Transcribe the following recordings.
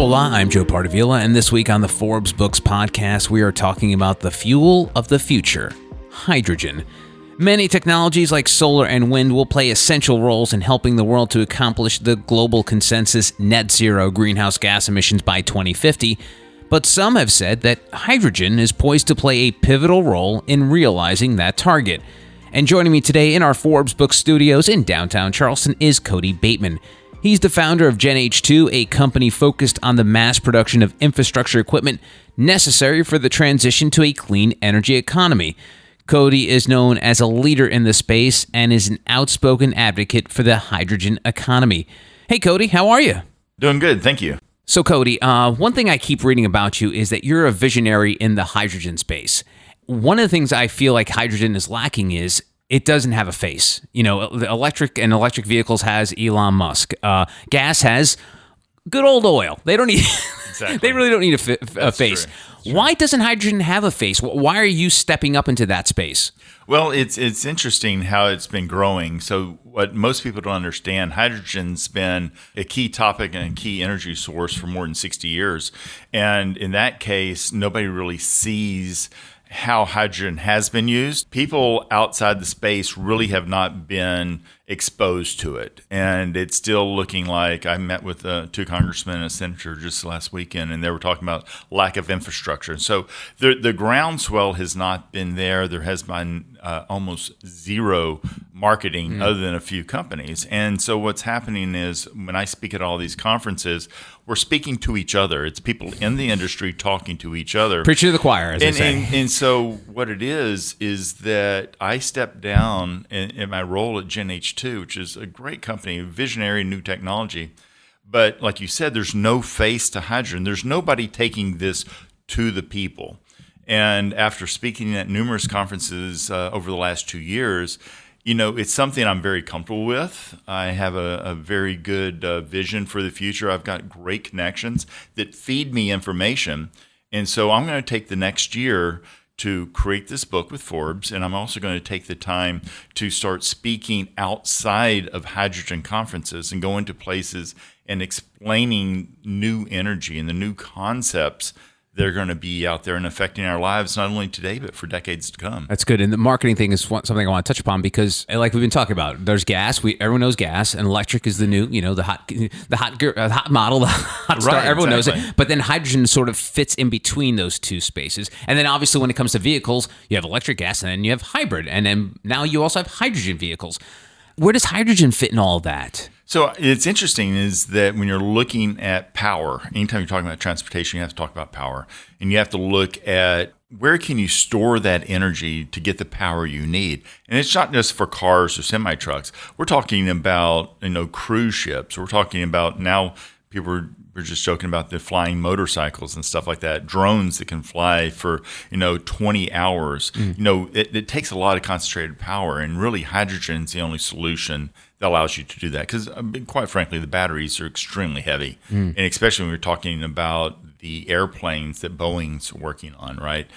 Hola, I'm Joe Pardavila, and this week on the Forbes Books podcast, we are talking about the fuel of the future, hydrogen. Many technologies like solar and wind will play essential roles in helping the world to accomplish the global consensus net zero greenhouse gas emissions by 2050, but some have said that hydrogen is poised to play a pivotal role in realizing that target. And joining me today in our Forbes Books studios in downtown Charleston is Cody Bateman. He's the founder of Gen H2, a company focused on the mass production of infrastructure equipment necessary for the transition to a clean energy economy. Cody is known as a leader in the space and is an outspoken advocate for the hydrogen economy. Hey, Cody, how are you? Doing good, thank you. So, Cody, one thing I keep reading about you is that you're a visionary in the hydrogen space. One of the things I feel like hydrogen is lacking is it doesn't have a face. You know, the electric vehicles has Elon Musk. Gas has good old oil. They don't need. Exactly. They really don't need a face. True. Why doesn't hydrogen have a face? Why are you stepping up into that space? Well, it's interesting how it's been growing. So what most people don't understand, hydrogen's been a key topic and a key energy source for more than 60 years. And in that case, nobody really sees how hydrogen has been used. People outside the space really have not been exposed to it. And it's still looking like, I met with two congressmen and a senator just last weekend, and they were talking about lack of infrastructure. So the groundswell has not been there. There has been almost zero marketing other than a few companies. And so what's happening is when I speak at all these conferences, we're speaking to each other. It's people in the industry talking to each other. Preaching to the choir, as they say. And so what it is that I stepped down in my role at Gen H2, which is a great company, visionary new technology. But like you said, there's no face to hydrogen. There's nobody taking this to the people. And after speaking at numerous conferences over the last 2 years, you know, it's something I'm very comfortable with. I have a very good vision for the future. I've got great connections that feed me information. And so I'm going to take the next year to create this book with Forbes, and I'm also going to take the time to start speaking outside of hydrogen conferences and go into places and explaining new energy and the new concepts that are going to be out there and affecting our lives, not only today, but for decades to come. That's good. And the marketing thing is something I want to touch upon because, like we've been talking about, there's gas. Everyone knows gas, and electric is the new, the hot model, the hot star. Right, Everyone exactly. knows it. But then hydrogen sort of fits in between those two spaces. And then obviously when it comes to vehicles, you have electric, gas, and then you have hybrid. And then now you also have hydrogen vehicles. Where does hydrogen fit in all of that? So it's interesting is that when you're looking at power, anytime you're talking about transportation, you have to talk about power. And you have to look at where can you store that energy to get the power you need. And it's not just for cars or semi-trucks. We're talking about, cruise ships. We're talking about now people we're just joking about the flying motorcycles and stuff like that, drones that can fly for, 20 hours. It takes a lot of concentrated power, and really hydrogen is the only solution that allows you to do that. Because quite frankly, the batteries are extremely heavy. And especially when we're talking about the airplanes that Boeing's working on, right?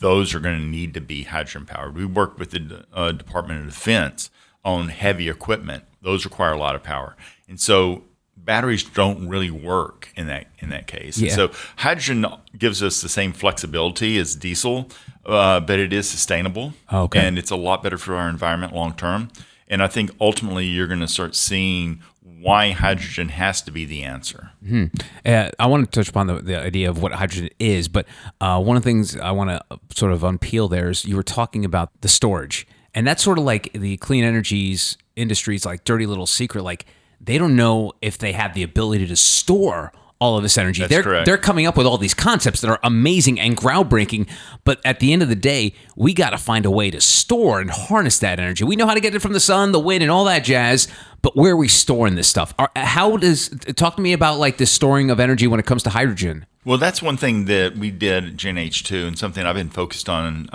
Those are going to need to be hydrogen powered. We work with the Department of Defense on heavy equipment. Those require a lot of power. And so batteries don't really work in that case. Yeah. And so hydrogen gives us the same flexibility as diesel, but it is sustainable. Okay. And it's a lot better for our environment long term. And I think ultimately you're going to start seeing why hydrogen has to be the answer. I want to touch upon the idea of what hydrogen is, but one of the things I want to sort of unpeel there is you were talking about the storage. And that's sort of like the clean energies industry's like dirty little secret. Like, they don't know if they have the ability to store all of this energy. That's correct. They're coming up with all these concepts that are amazing and groundbreaking, but at the end of the day, we got to find a way to store and harness that energy. We know how to get it from the sun, the wind, and all that jazz, but where are we storing this stuff? Talk to me about like the storing of energy when it comes to hydrogen. Well, that's one thing that we did at Gen H2, and something I've been focused on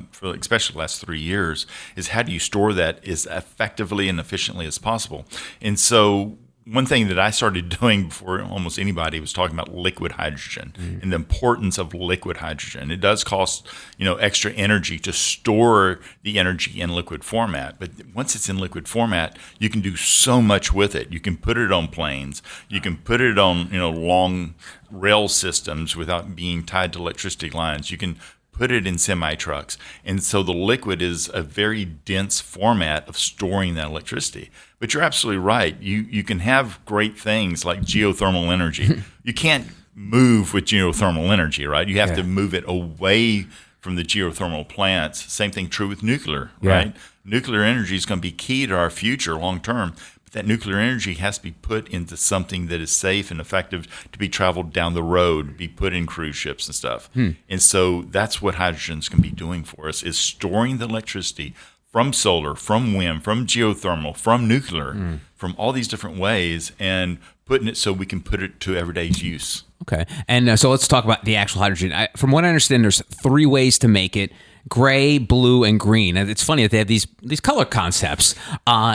for especially the last 3 years, is how do you store that as effectively and efficiently as possible. And so one thing that I started doing before almost anybody was talking about liquid hydrogen and the importance of liquid hydrogen. It does cost, extra energy to store the energy in liquid format, but once it's in liquid format, you can do so much with it. You can put it on planes, you can put it on, long rail systems without being tied to electricity lines. You can put it in semi-trucks. And so the liquid is a very dense format of storing that electricity. But you're absolutely right. You can have great things like geothermal energy. You can't move with geothermal energy, right? You have to move it away from the geothermal plants. Same thing true with nuclear, right? Nuclear energy is going to be key to our future long term. But that nuclear energy has to be put into something that is safe and effective to be traveled down the road, be put in cruise ships and stuff. And so that's what hydrogen's going to be doing for us, is storing the electricity from solar, from wind, from geothermal, from nuclear, from all these different ways, and putting it so we can put it to everyday use. Okay. And so let's talk about the actual hydrogen. From what I understand, there's 3 ways to make it: gray, blue, and green. And it's funny that they have these color concepts.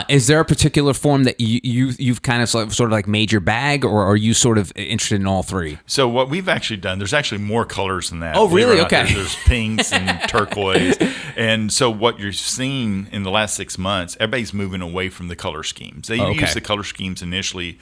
Is there a particular form that you've kind of sort of like made your bag, or are you sort of interested in all 3? So what we've actually done, there's actually more colors than that. Oh, really? Okay. There's pinks and turquoise. And so what you're seeing in the last 6 months, everybody's moving away from the color schemes. They used the color schemes initially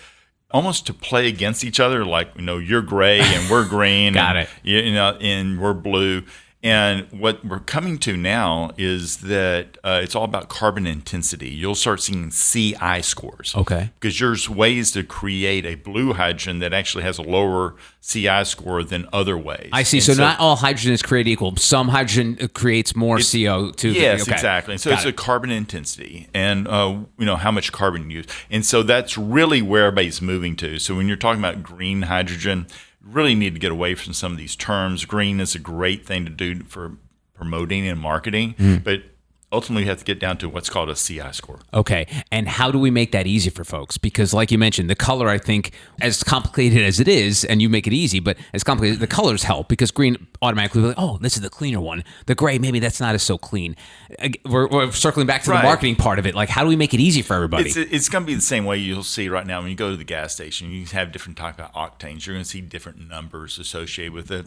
almost to play against each other, like, you're gray and we're green. Got it. And we're blue. And what we're coming to now is that it's all about carbon intensity. You'll start seeing CI scores. Okay. Because there's ways to create a blue hydrogen that actually has a lower CI score than other ways. I see. So not all hydrogen is created equal. Some hydrogen creates more CO2. Yes, exactly. And so it's a carbon intensity and, how much carbon you use. And so that's really where everybody's moving to. So when you're talking about green hydrogen, really need to get away from some of these terms. Green is a great thing to do for promoting and marketing, but ultimately you have to get down to what's called a CI score. Okay. And how do we make that easy for folks? Because like you mentioned, the color, I think, as complicated as it is, and you make it easy, but as complicated, the colors help, because green automatically, like, oh, this is the cleaner one. The gray, maybe that's not as so clean. We're circling back to the marketing part of it. Like, how do we make it easy for everybody? It's going to be the same way you'll see right now when you go to the gas station. You have different type of octanes. You're going to see different numbers associated with it.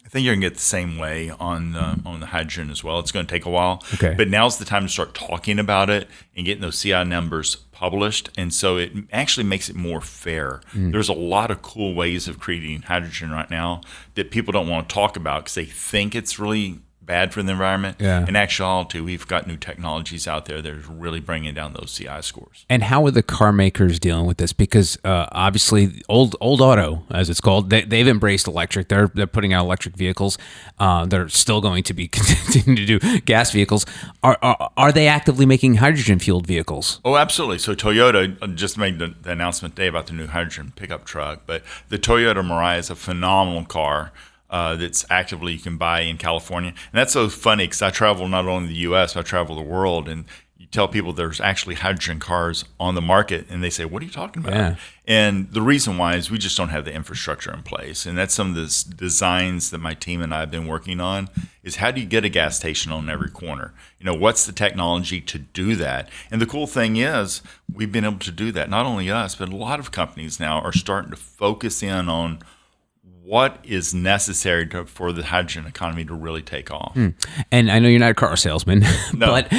I think you're going to get the same way on the hydrogen as well. It's going to take a while. Okay. But now's the time to start talking about it and getting those CI numbers published. And so it actually makes it more fair. There's a lot of cool ways of creating hydrogen right now that people don't want to talk about because they think it's really bad for the environment. Yeah. In actuality, we've got new technologies out there that are really bringing down those CI scores. And how are the car makers dealing with this? Because obviously, old auto, as it's called, they've embraced electric. They're putting out electric vehicles. They're still going to be continuing to do gas vehicles. Are they actively making hydrogen fueled vehicles? Oh, absolutely. So Toyota just made the announcement today about the new hydrogen pickup truck. But the Toyota Mirai is a phenomenal car. That's actively you can buy in California. And that's so funny because I travel not only the U.S., but I travel the world. And you tell people there's actually hydrogen cars on the market, and they say, what are you talking about? Yeah. And the reason why is we just don't have the infrastructure in place. And that's some of the designs that my team and I have been working on is how do you get a gas station on every corner? What's the technology to do that? And the cool thing is we've been able to do that. Not only us, but a lot of companies now are starting to focus in on what is necessary for the hydrogen economy to really take off. And I know you're not a car salesman, but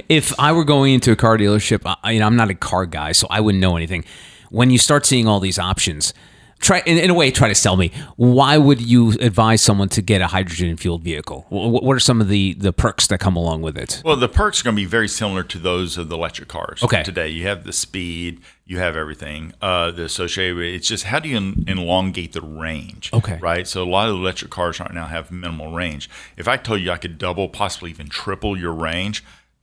if I were going into a car dealership, I'm not a car guy, so I wouldn't know anything. When you start seeing all these options, try to sell me. Why would you advise someone to get a hydrogen-fueled vehicle? What are some of the perks that come along with it? Well, the perks are going to be very similar to those of the electric cars. Okay. Today, you have the speed, you have everything that associated with it. It's just how do you elongate the range? Okay. Right? So a lot of the electric cars right now have minimal range. If I told you I could double, possibly even triple your range,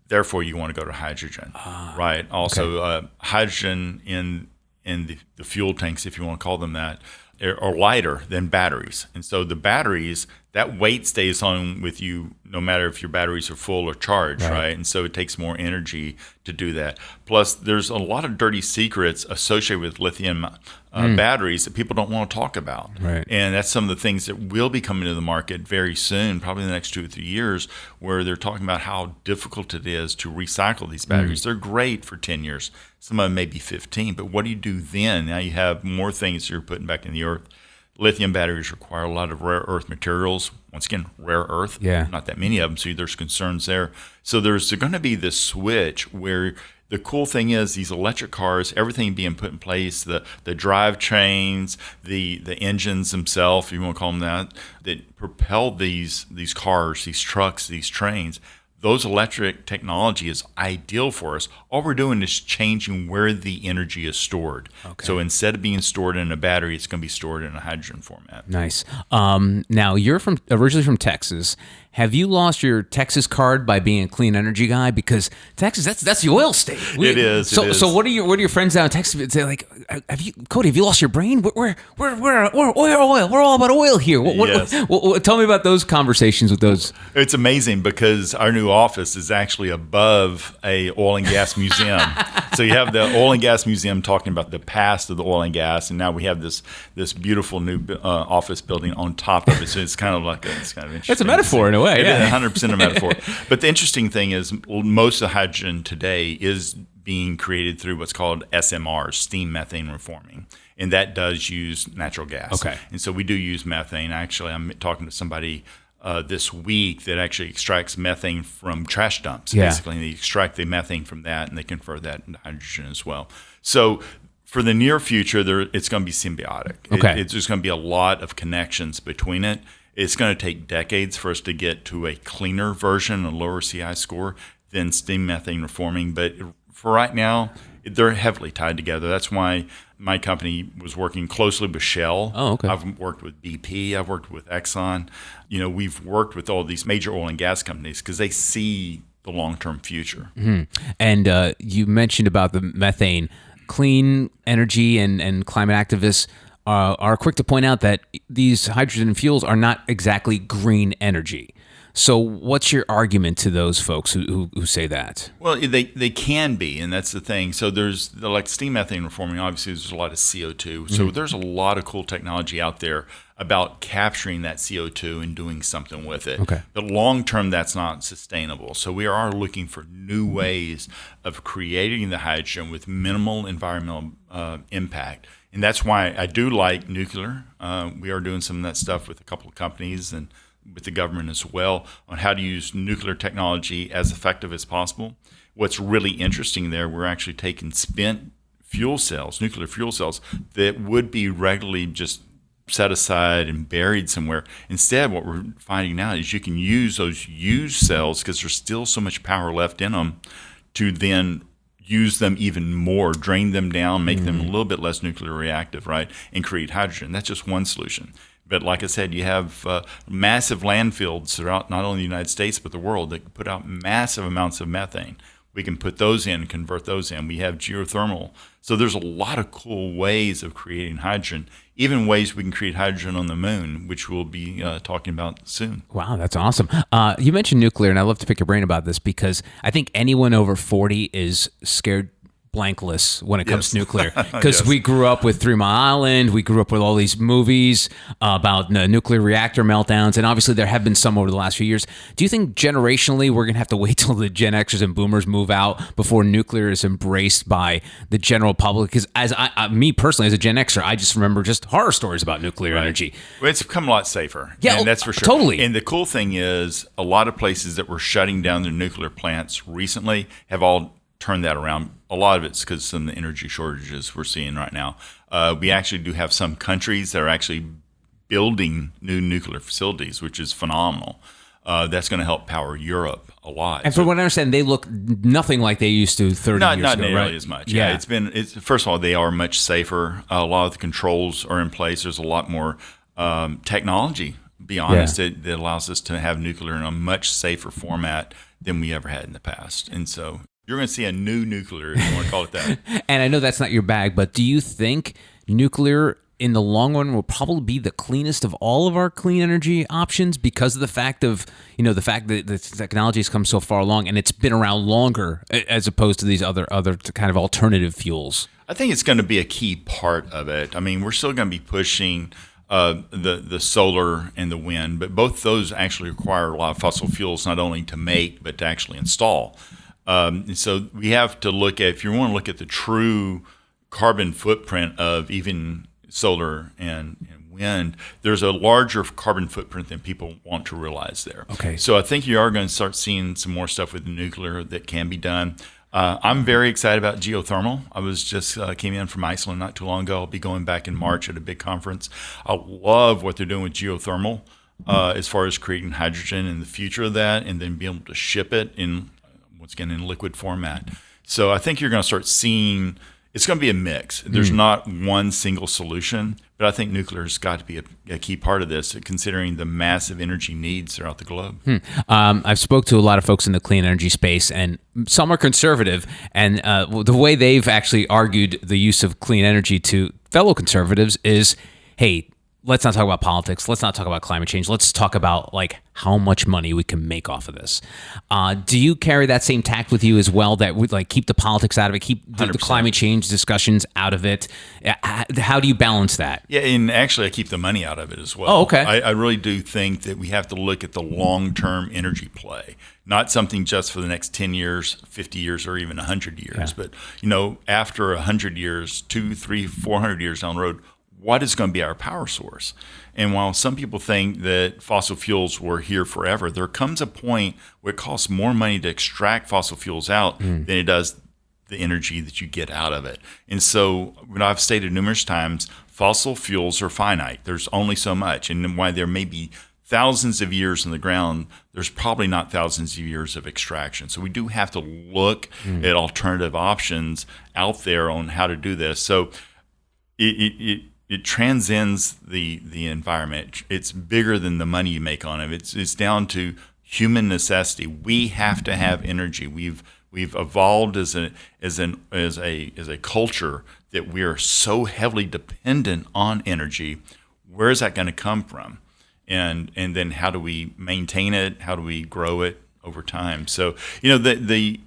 therefore you want to go to hydrogen. Right? Also, hydrogen in the fuel tanks, if you want to call them that, are lighter than batteries. And so the batteries, that weight stays on with you no matter if your batteries are full or charged, right? And so it takes more energy to do that. Plus, there's a lot of dirty secrets associated with lithium batteries that people don't want to talk about. Right. And that's some of the things that will be coming to the market very soon, probably in the next 2 or 3 years, where they're talking about how difficult it is to recycle these batteries. They're great for 10 years. Some of them may be 15, but what do you do then? Now you have more things you're putting back in the earth. Lithium batteries require a lot of rare earth materials. Once again, rare earth, not that many of them, so there's concerns there. So there's going to be this switch where the cool thing is these electric cars, everything being put in place, the drivetrains, the engines themselves, if you want to call them that propel these cars, these trucks, these trains. Those electric technology is ideal for us. All we're doing is changing where the energy is stored. Okay. So instead of being stored in a battery, it's going to be stored in a hydrogen format. Nice. Now, you're originally from Texas. Have you lost your Texas card by being a clean energy guy? Because Texas, that's the oil state. It is. So what are your friends down in Texas say? Like, Cody, have you lost your brain? We're oil. We're all about oil here. What, tell me about those conversations with those. It's amazing because our new office is actually above a oil and gas museum. So you have the oil and gas museum talking about the past of the oil and gas, and now we have this beautiful new office building on top of it. So it's kind of interesting. That's a metaphor in a way. It is 100% a metaphor. But the interesting thing is most of the hydrogen today is being created through what's called SMR, steam methane reforming. And that does use natural gas. Okay. And so we do use methane. Actually, I'm talking to somebody this week that actually extracts methane from trash dumps. Basically, and they extract the methane from that and they convert that into hydrogen as well. So for the near future, it's going to be symbiotic. Okay. There's going to be a lot of connections between it. It's going to take decades for us to get to a cleaner version, a lower CI score than steam methane reforming. But for right now, they're heavily tied together. That's why my company was working closely with Shell. Oh, okay. I've worked with BP. I've worked with Exxon. We've worked with all these major oil and gas companies because they see the long-term future. Mm-hmm. And you mentioned about the methane. Clean energy and climate activists are quick to point out that these hydrogen fuels are not exactly green energy. So what's your argument to those folks who say that? Well, they can be, and that's the thing. So there's like steam methane reforming, obviously there's a lot of CO2. So there's a lot of cool technology out there about capturing that CO2 and doing something with it. Okay. But long term, that's not sustainable. So we are looking for new ways of creating the hydrogen with minimal environmental impact. And that's why I do like nuclear. We are doing some of that stuff with a couple of companies and with the government as well on how to use nuclear technology as effective as possible. What's really interesting there, we're actually taking spent fuel cells, nuclear fuel cells, that would be regularly just set aside and buried somewhere. Instead, what we're finding now is you can use those used cells because there's still so much power left in them to then use them even more, drain them down, make them a little bit less nuclear reactive, right, and create hydrogen. That's just one solution. But like I said, you have massive landfills throughout not only the United States but the world that put out massive amounts of methane. We can put those in, convert those in. We have geothermal. So there's a lot of cool ways of creating hydrogen, even ways we can create hydrogen on the moon, which we'll be talking about soon. Wow, that's awesome. You mentioned nuclear, and I'd love to pick your brain about this because I think anyone over 40 is scared blankless when it comes to nuclear because we grew up with 3 Mile Island. We grew up with all these movies about nuclear reactor meltdowns, and obviously there have been some over the last few years. Do you think generationally we're going to have to wait till the Gen Xers and Boomers move out before nuclear is embraced by the general public? Because as me personally, as a Gen Xer, I just remember just horror stories about nuclear energy. Well, it's become a lot safer. Yeah, and that's for sure. Totally. And the cool thing is a lot of places that were shutting down their nuclear plants recently have all turn that around. A lot of it's because of some of the energy shortages we're seeing right now. We actually do have some countries that are actually building new nuclear facilities, which is phenomenal. That's going to help power Europe a lot. And from what I understand, they look nothing like they used to 30 years ago, Not nearly right? as much. Yeah, it's first of all, they are much safer. A lot of the controls are in place. There's a lot more technology, to be honest, that allows us to have nuclear in a much safer format than we ever had in the past. And so you're going to see a new nuclear, if you want to call it that. And I know that's not your bag, but do you think nuclear in the long run will probably be the cleanest of all of our clean energy options because of the fact that the technology has come so far along and it's been around longer as opposed to these other kind of alternative fuels? I think it's going to be a key part of it. I mean, we're still going to be pushing the solar and the wind, but both those actually require a lot of fossil fuels, not only to make, but to actually install. And so we have to look at, if you want to look at the true carbon footprint of even solar and wind, there's a larger carbon footprint than people want to realize there. Okay. So I think you are going to start seeing some more stuff with nuclear that can be done. I'm very excited about geothermal. I was just came in from Iceland not too long ago. I'll be going back in March at a big conference. I love what they're doing with geothermal as far as creating hydrogen and the future of that, and then being able to ship it in, once again, in liquid format. So I think you're going to start seeing, it's going to be a mix. There's not one single solution, but I think nuclear has got to be a key part of this, considering the massive energy needs throughout the globe. I've spoke to a lot of folks in the clean energy space, and some are conservative, and the way they've actually argued the use of clean energy to fellow conservatives is, hey, let's not talk about politics. Let's not talk about climate change. Let's talk about like how much money we can make off of this. Do you carry that same tact with you as well? That would like keep the politics out of it, keep the climate change discussions out of it. How do you balance that? Yeah, and actually, I keep the money out of it as well. Oh, okay. I really do think that we have to look at the long-term energy play, not something just for the next 10 years, 50 years, or even 100 years. But after 100 years, 200, 300, 400 years down the road, what is going to be our power source? And while some people think that fossil fuels were here forever, there comes a point where it costs more money to extract fossil fuels out than it does the energy that you get out of it. And so, what I've stated numerous times, fossil fuels are finite. There's only so much. And while there may be thousands of years in the ground, there's probably not thousands of years of extraction. So we do have to look at alternative options out there on how to do this. So it transcends the environment. It's bigger than the money you make on it. It's down to human necessity. We have to have energy. We've evolved as a culture that we are so heavily dependent on energy. Where is that going to come from? And then how do we maintain it? How do we grow it over time? So we're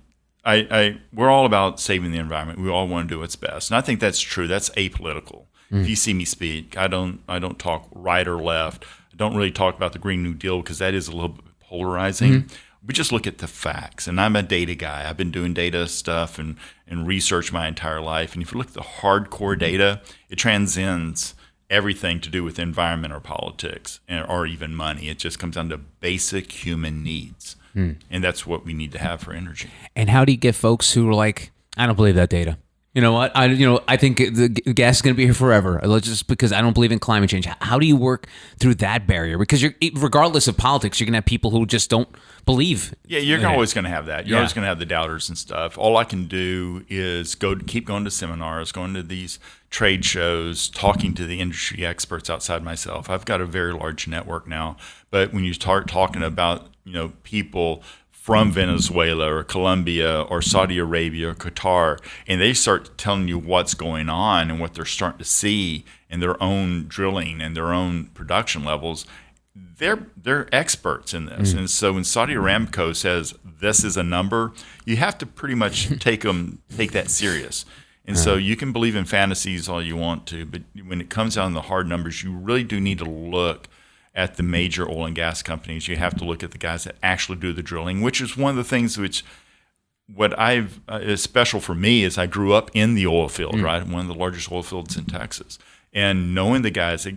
all about saving the environment. We all want to do what's best, and I think that's true. That's apolitical. If you see me speak, I don't talk right or left. I don't really talk about the Green New Deal because that is a little bit polarizing. We just look at the facts. And I'm a data guy. I've been doing data stuff and research my entire life. And if you look at the hardcore data, it transcends everything to do with environment or politics or even money. It just comes down to basic human needs. And that's what we need to have for energy. And how do you get folks who are like, I don't believe that data? You know what? I think the gas is going to be here forever. Just because I don't believe in climate change. How do you work through that barrier? Because regardless of politics, you're going to have people who just don't believe. Yeah, you're always going to have that. You're always going to have the doubters and stuff. All I can do is keep going to seminars, going to these trade shows, talking to the industry experts outside myself. I've got a very large network now. But when you start talking about people from Venezuela or Colombia or Saudi Arabia or Qatar, and they start telling you what's going on and what they're starting to see in their own drilling and their own production levels, they're experts in this. And so when Saudi Aramco says this is a number, you have to pretty much take that serious. And so you can believe in fantasies all you want to, but when it comes down to the hard numbers, you really do need to look at the major oil and gas companies. You have to look at the guys that actually do the drilling, which is one of the things what is special for me is I grew up in the oil field, right? One of the largest oil fields in Texas. And knowing the guys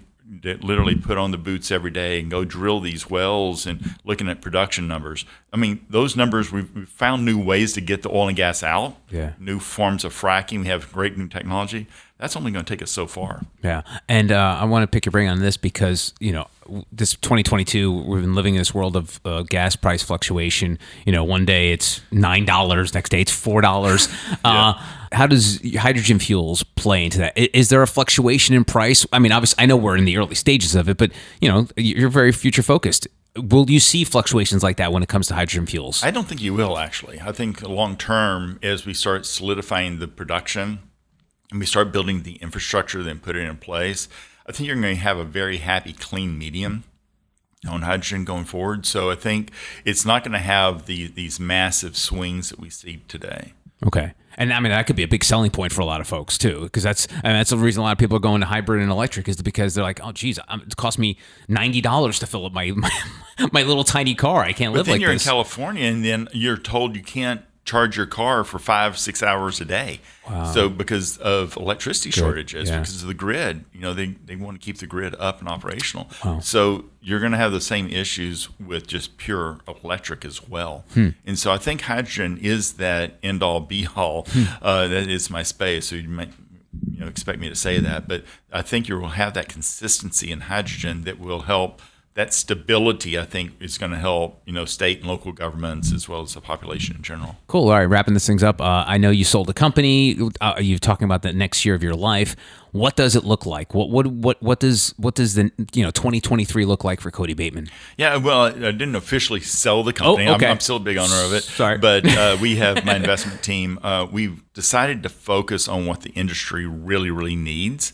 that literally put on the boots every day and go drill these wells and looking at production numbers. I mean, those numbers, we've found new ways to get the oil and gas out, new forms of fracking. We have great new technology. That's only going to take us so far. Yeah. And I want to pick your brain on this because, this 2022, we've been living in this world of gas price fluctuation. One day it's $9, next day it's $4. How does hydrogen fuels play into that? Is there a fluctuation in price? I mean, obviously, I know we're in the early stages of it, but, you're very future focused. Will you see fluctuations like that when it comes to hydrogen fuels? I don't think you will, actually. I think long term, as we start solidifying the production, and we start building the infrastructure, then put it in place, I think you're going to have a very happy, clean medium on hydrogen going forward. So I think it's not going to have these massive swings that we see today. Okay. And I mean, that could be a big selling point for a lot of folks too, because that's the reason a lot of people are going to hybrid and electric, is because they're like, oh, geez, it cost me $90 to fill up my little tiny car. I can't live like this. But then you're in California, and then you're told you can't charge your car for 5-6 hours a day. Wow. So because of electricity shortages, Yeah. because of the grid, they want to keep the grid up and operational. Wow. So you're going to have the same issues with just pure electric as well. And so I think hydrogen is that end all be all. That is my space. So you might expect me to say that, but I think you will have that consistency in hydrogen that will help. That stability, I think, is going to help, state and local governments as well as the population in general. Cool. All right, wrapping this things up. I know you sold a company. You're talking about the next year of your life. What does it look like? What does the 2023 look like for Cody Bateman? Yeah, well, I didn't officially sell the company. Oh, okay. I'm still a big owner of it. Sorry, but we have my investment team. We've decided to focus on what the industry really, really needs.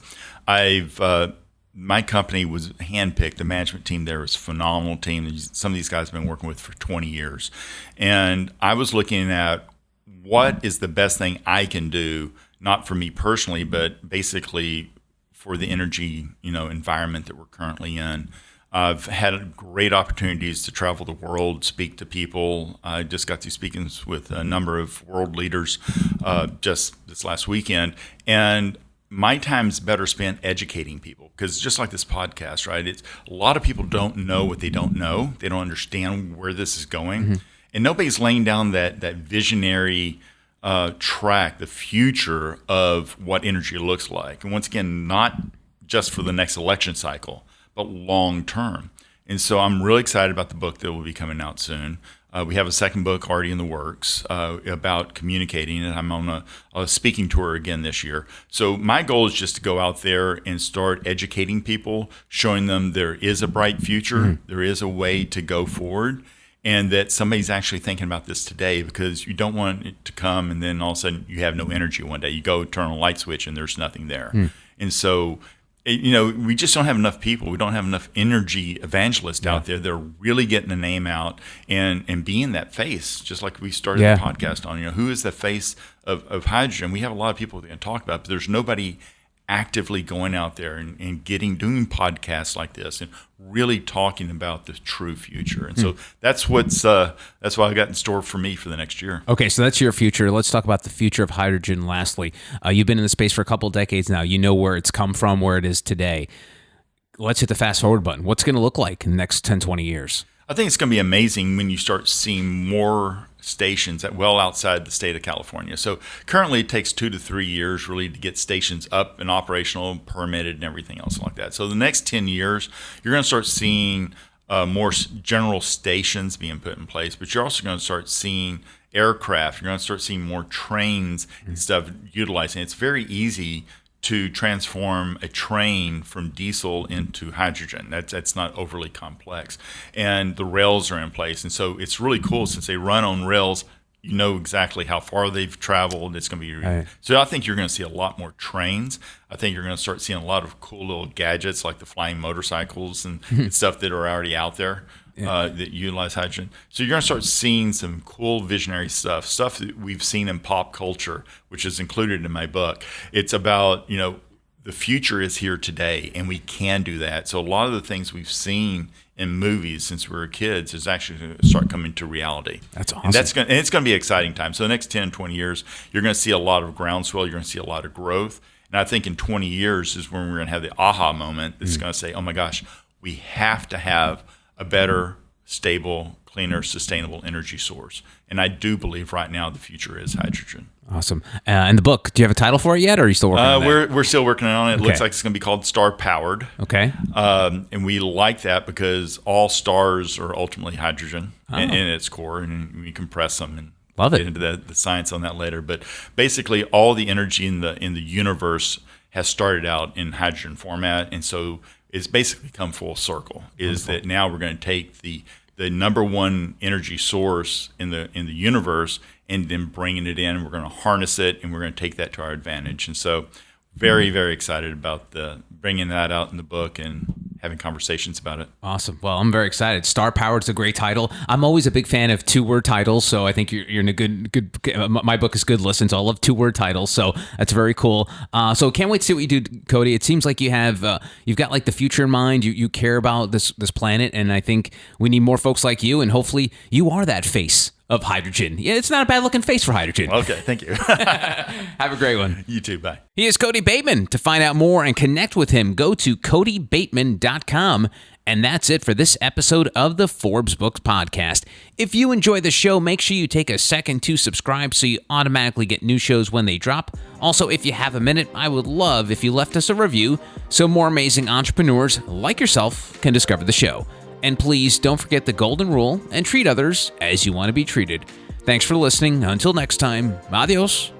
My company was handpicked. The management team there was a phenomenal team. Some of these guys I've been working with for 20 years. And I was looking at what is the best thing I can do, not for me personally, but basically for the energy, environment that we're currently in. I've had great opportunities to travel the world, speak to people. I just got to speaking with a number of world leaders just this last weekend. And my time's better spent educating people, because just like this podcast, right? It's a lot of people don't know what they don't know. They don't understand where this is going, and nobody's laying down that visionary track, the future of what energy looks like. And once again, not just for the next election cycle, but long term. And so I'm really excited about the book that will be coming out soon. We have a second book already in the works about communicating, and I'm on a speaking tour again this year. So my goal is just to go out there and start educating people, showing them there is a bright future, there is a way to go forward, and that somebody's actually thinking about this today, because you don't want it to come and then all of a sudden you have no energy one day. You go turn on a light switch and there's nothing there. And so we just don't have enough people. We don't have enough energy evangelists out there that are really getting the name out and being that face, just like we started the podcast on. Who is the face of hydrogen? We have a lot of people that can talk about it, but there's nobody actively going out there and doing podcasts like this and really talking about the true future. And so that's what I got in store for me for the next year. Okay, so that's your future. Let's talk about the future of hydrogen lastly. You've been in the space for a couple of decades now. You know where it's come from, where it is today. Let's hit the fast forward button. What's going to look like in the next 10, 20 years? I think it's going to be amazing when you start seeing more stations well outside the state of California. So currently it takes 2 to 3 years really to get stations up and operational, permitted, and everything else like that. So the next 10 years, you're going to start seeing more general stations being put in place, but you're also going to start seeing aircraft. You're going to start seeing more trains and stuff utilizing. It's very easy to transform a train from diesel into hydrogen. That's not overly complex. And the rails are in place. And so it's really cool, since they run on rails, you know exactly how far they've traveled. It's going to be right. So I think you're going to see a lot more trains. I think you're going to start seeing a lot of cool little gadgets like the flying motorcycles and stuff that are already out there. That utilize hydrogen. So you're going to start seeing some cool visionary stuff that we've seen in pop culture, which is included in my book. It's about, the future is here today, and we can do that. So a lot of the things we've seen in movies since we were kids is actually going to start coming to reality. That's awesome. And it's going to be an exciting time. So the next 10, 20 years, you're going to see a lot of groundswell. You're going to see a lot of growth. And I think in 20 years is when we're going to have the aha moment that's going to say, oh my gosh, we have to have a better, stable, cleaner, sustainable energy source. And I do believe right now the future is hydrogen. Awesome. And the book, do you have a title for it yet, or are you still working on that? We're still working on it. It Okay. looks like it's going to be called Star Powered. Okay. And we like that because all stars are ultimately hydrogen in its core, and we compress them and Love it. get into the science on that later. But basically, all the energy in the universe has started out in hydrogen format, and so it's basically come full circle. Is that now we're going to take the the number one energy source in the universe, and then bringing it in. We're going to harness it, and we're going to take that to our advantage. And so, very, very excited about bringing that out in the book and having conversations about it. Awesome. Well, I'm very excited. Star Powered is a great title. I'm always a big fan of 2-word titles, so I think you're in a good. My book is good listen, so I love 2-word titles, so that's very cool. So can't wait to see what you do, Cody. It seems like you've got like the future in mind. You care about this planet, and I think we need more folks like you, and hopefully you are that face of hydrogen. Yeah, it's not a bad looking face for hydrogen. Okay, thank you. Have a great one. You too. Bye. He is Cody Bateman. To find out more and connect with him, go to codybateman.com. And that's it for this episode of the Forbes Books Podcast. If you enjoy the show, make sure you take a second to subscribe so you automatically get new shows when they drop. Also, if you have a minute, I would love if you left us a review so more amazing entrepreneurs like yourself can discover the show. And please don't forget the golden rule and treat others as you want to be treated. Thanks for listening. Until next time, adios.